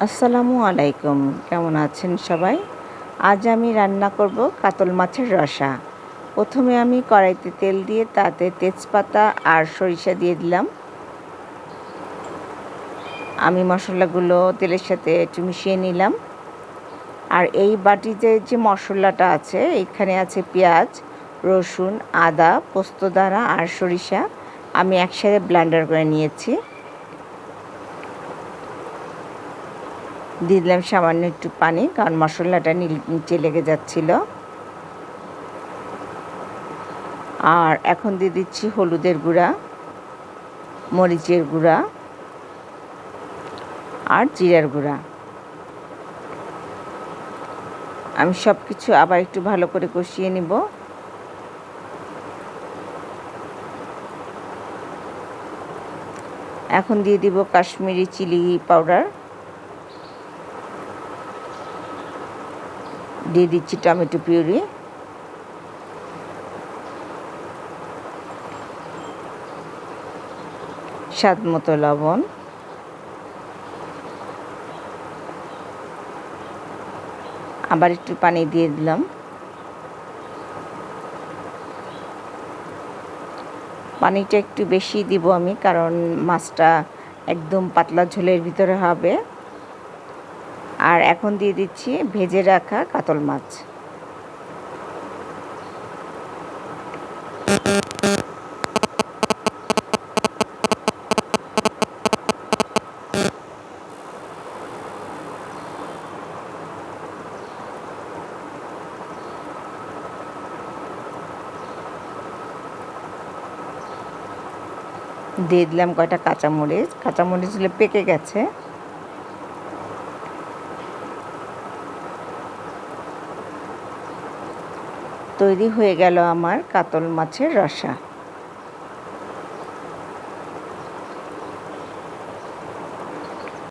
আসসালামু আলাইকুম, কেমন আছেন সবাই? আজ আমি রান্না করব কাতল মাছের রসা। প্রথমে আমি কড়াইতে তেল দিয়ে তাতে তেজপাতা আর সরিষা দিয়ে দিলাম। আমি মশলাগুলো তেলের সাথে একটু মিশিয়ে নিলাম। আর এই বাটিতে যে মশলাটা আছে, এখানে আছে পেঁয়াজ, রসুন, আদা, পোস্তদানা আর সরিষা। আমি একসাথে ব্লেন্ডার করে নিয়েছি। দিয়ে দিলাম সামান্য একটু পানি, কারণ মশলাটা নিচে লেগে যাচ্ছিল। আর এখন দিয়ে দিচ্ছি হলুদের গুঁড়া, মরিচের গুঁড়া আর জিরার গুঁড়া। আমি সব কিছু আবার একটু ভালো করে কষিয়ে নিব। এখন দিয়ে দিব কাশ্মীরি চিলি পাউডার, দিয়ে দিচ্ছি টমেটো পিউরি, স্বাদ মতো লবণ, আবার একটু পানি দিয়ে দিলাম। পানিটা একটু বেশি দিব আমি, কারণ মাছটা একদম পাতলা ঝোলের ভিতরে হবে। আর এখন দিয়ে দিচ্ছি ভেজে রাখা কাতল মাছ। দিয়ে দিলাম কয়টা কাঁচামরিচ। কাঁচামরিচগুলো পেকে গেছে। তৈরি হয়ে গেল আমার কাতল মাছের রসা।